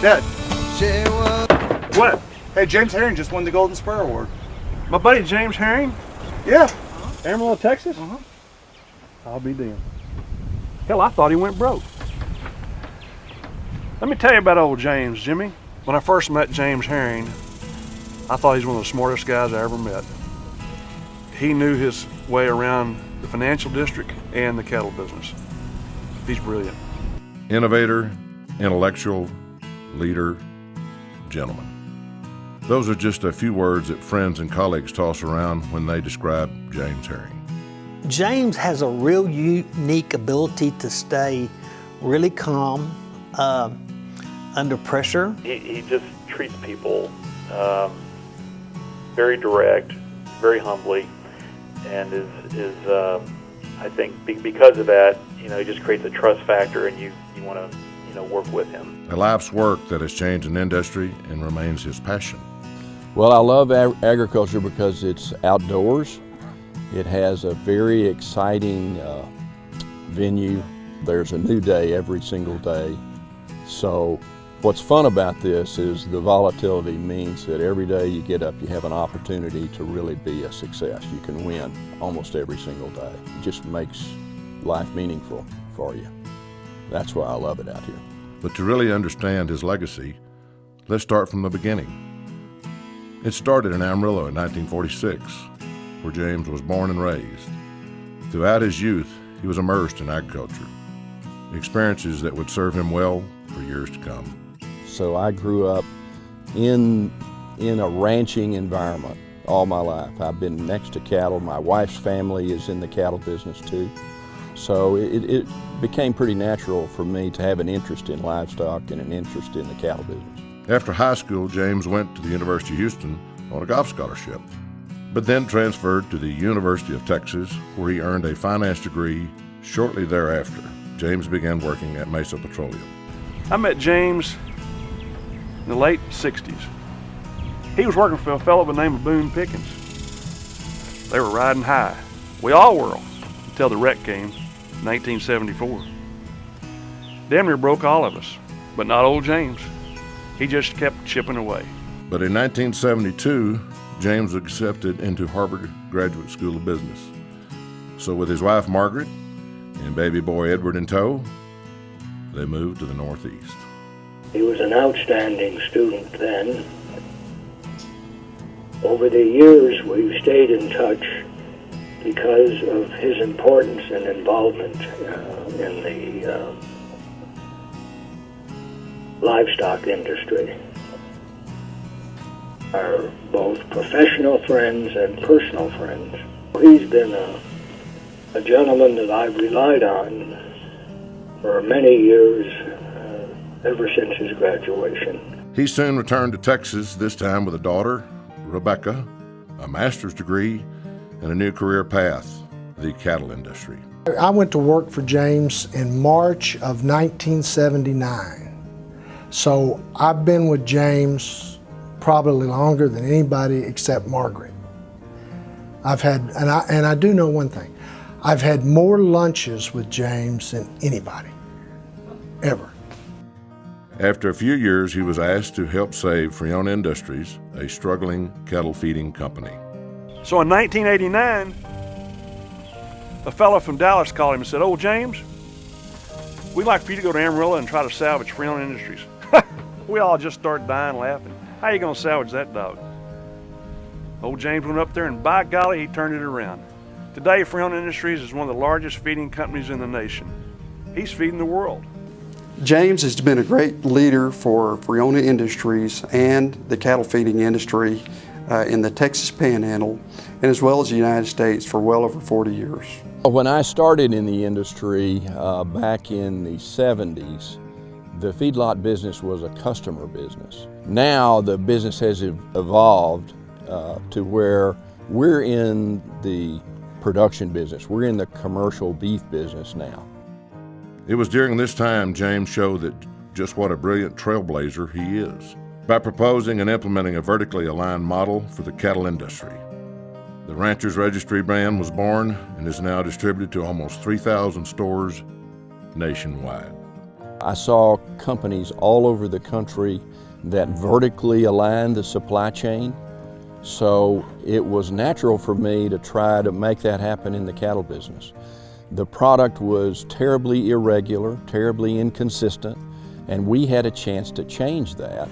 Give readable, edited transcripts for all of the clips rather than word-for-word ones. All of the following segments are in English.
Dad. What? Hey, James Herring just won the Golden Spur Award. My buddy James Herring? Yeah. Amarillo, Texas? I'll be damned. Hell, I thought he went broke. Let me tell you about old James, Jimmy. When I first met James Herring, I thought he was one of the smartest guys I ever met. He knew his way around the financial district and the cattle business. He's brilliant. Innovator, intellectual, leader, gentleman. Those are just a few words that friends and colleagues toss around when they describe James Herring. James has a real unique ability to stay really calm under pressure. He just treats people very direct, very humbly, and is I think because of that, he just creates a trust factor, and you want to work with him. A life's work that has changed an industry and remains his passion. Well, I love agriculture because it's outdoors. It has a very exciting venue. There's a new day every single day. So what's fun about this is the volatility means that every day you get up, you have an opportunity to really be a success. You can win almost every single day. It just makes life meaningful for you. That's why I love it out here. But to really understand his legacy, let's start from the beginning. It started in Amarillo in 1946, where James was born and raised. Throughout his youth, he was immersed in agriculture, experiences that would serve him well for years to come. So I grew up in a ranching environment all my life. I've been next to cattle. My wife's family is in the cattle business too. So it became pretty natural for me to have an interest in livestock and an interest in the cattle business. After high school, James went to the University of Houston on a golf scholarship, but then transferred to the University of Texas, where he earned a finance degree. Shortly thereafter, James began working at Mesa Petroleum. I met James in the late 60s. He was working for a fellow by the name of Boone Pickens. They were riding high. We all were, until the wreck came in 1974. Damn near broke all of us, but not old James. He just kept chipping away. But in 1972, James was accepted into Harvard Graduate School of Business. So with his wife Margaret and baby boy Edward in tow, they moved to the Northeast. He was an outstanding student then. Over the years, we've stayed in touch because of his importance and involvement in the livestock industry. Are both professional friends and personal friends. He's been a gentleman that I've relied on for many years, ever since his graduation. He soon returned to Texas, this time with a daughter, Rebecca, a master's degree, and a new career path, the cattle industry. I went to work for James in March of 1979. So I've been with James probably longer than anybody except Margaret. I've had, and I do know one thing, I've had more lunches with James than anybody, ever. After a few years, he was asked to help save Friona Industries, a struggling cattle feeding company. So in 1989, a fellow from Dallas called him and said, "Oh, James, we'd like for you to go to Amarillo and try to salvage Friona Industries." We all just started dying laughing. How you gonna salvage that dog? Old James went up there and by golly, he turned it around. Today, Friona Industries is one of the largest feeding companies in the nation. He's feeding the world. James has been a great leader for Friona Industries and the cattle feeding industry in the Texas Panhandle, and as well as the United States for well over 40 years. When I started in the industry back in the 70s, the feedlot business was a customer business. Now the business has evolved to where we're in the production business. We're in the commercial beef business now. It was during this time James showed that just what a brilliant trailblazer he is by proposing and implementing a vertically aligned model for the cattle industry. The Rancher's Registry brand was born and is now distributed to almost 3,000 stores nationwide. I saw companies all over the country that vertically aligned the supply chain, so it was natural for me to try to make that happen in the cattle business. The product was terribly irregular, terribly inconsistent, and we had a chance to change that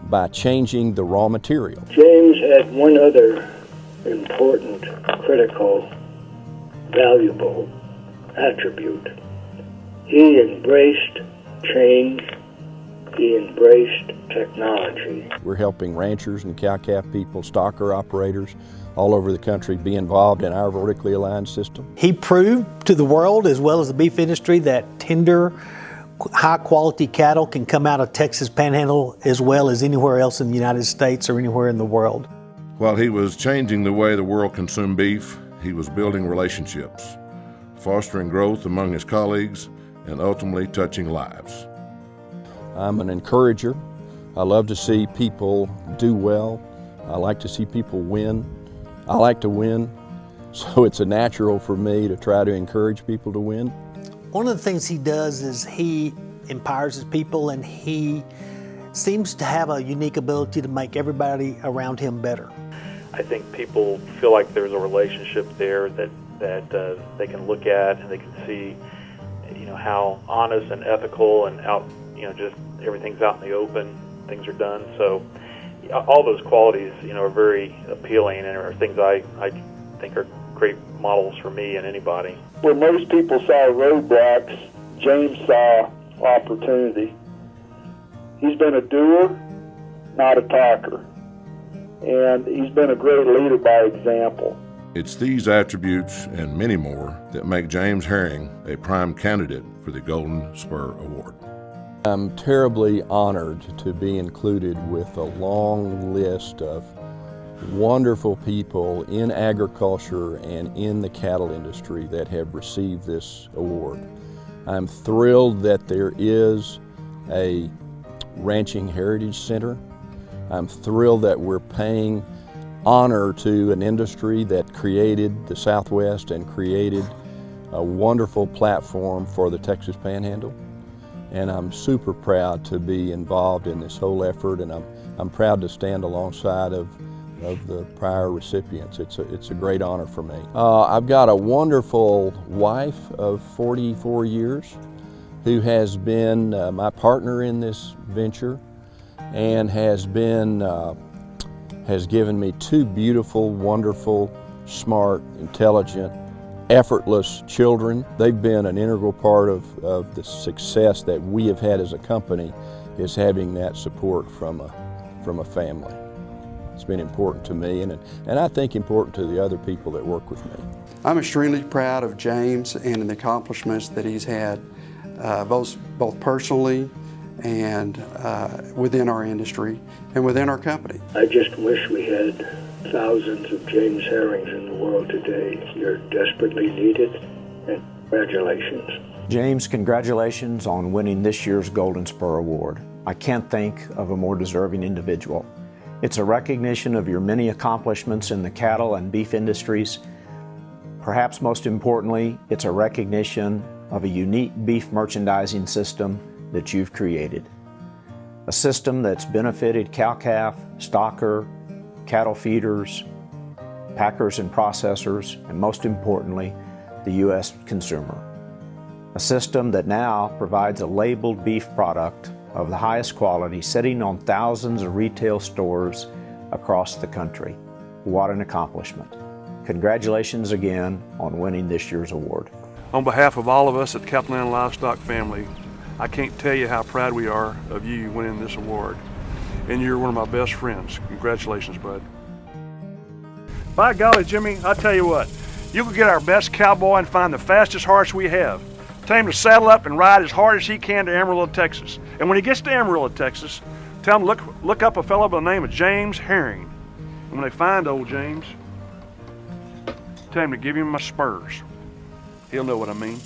by changing the raw material. James had one other important, critical, valuable attribute. He embraced change. He embraced technology. We're helping ranchers and cow-calf people, stocker operators all over the country be involved in our vertically aligned system. He proved to the world, as well as the beef industry, that tender, high-quality cattle can come out of Texas Panhandle as well as anywhere else in the United States or anywhere in the world. While he was changing the way the world consumed beef, he was building relationships, fostering growth among his colleagues, and ultimately touching lives. I'm an encourager. I love to see people do well. I like to see people win. I like to win, so it's a natural for me to try to encourage people to win. One of the things he does is he empowers his people, and he seems to have a unique ability to make everybody around him better. I think people feel like there's a relationship there that they can look at, and they can see, how honest and ethical and out, just everything's out in the open, things are done. So all those qualities, are very appealing and are things I think are great models for me and anybody. Where most people saw roadblocks, James saw opportunity. He's been a doer, not a talker. And he's been a great leader by example. It's these attributes and many more that make James Herring a prime candidate for the Golden Spur Award. I'm terribly honored to be included with a long list of wonderful people in agriculture and in the cattle industry that have received this award. I'm thrilled that there is a Ranching Heritage Center. I'm thrilled that we're paying honor to an industry that created the Southwest and created a wonderful platform for the Texas Panhandle. And I'm super proud to be involved in this whole effort, and I'm proud to stand alongside of the prior recipients. It's a great honor for me. I've got a wonderful wife of 44 years who has been my partner in this venture and has given me two beautiful, wonderful, smart, intelligent, effortless children. They've been an integral part of the success that we have had as a company, is having that support from a family. It's been important to me, and I think important to the other people that work with me. I'm extremely proud of James and the accomplishments that he's had, both personally and within our industry and within our company. I just wish we had thousands of James Herrings in the world today. You're desperately needed, and congratulations. James, congratulations on winning this year's Golden Spur Award. I can't think of a more deserving individual. It's a recognition of your many accomplishments in the cattle and beef industries. Perhaps most importantly, it's a recognition of a unique beef merchandising system that you've created. A system that's benefited cow-calf, stocker, cattle feeders, packers and processors, and most importantly, the U.S. consumer. A system that now provides a labeled beef product of the highest quality, sitting on thousands of retail stores across the country. What an accomplishment. Congratulations again on winning this year's award. On behalf of all of us at the Cattleland Livestock family, I can't tell you how proud we are of you winning this award. And you're one of my best friends. Congratulations, bud. By golly, Jimmy, I tell you what, you can get our best cowboy and find the fastest horse we have. Tell him to saddle up and ride as hard as he can to Amarillo, Texas. And when he gets to Amarillo, Texas, tell him to look up a fellow by the name of James Herring. And when they find old James, tell him to give him my spurs. He'll know what I mean.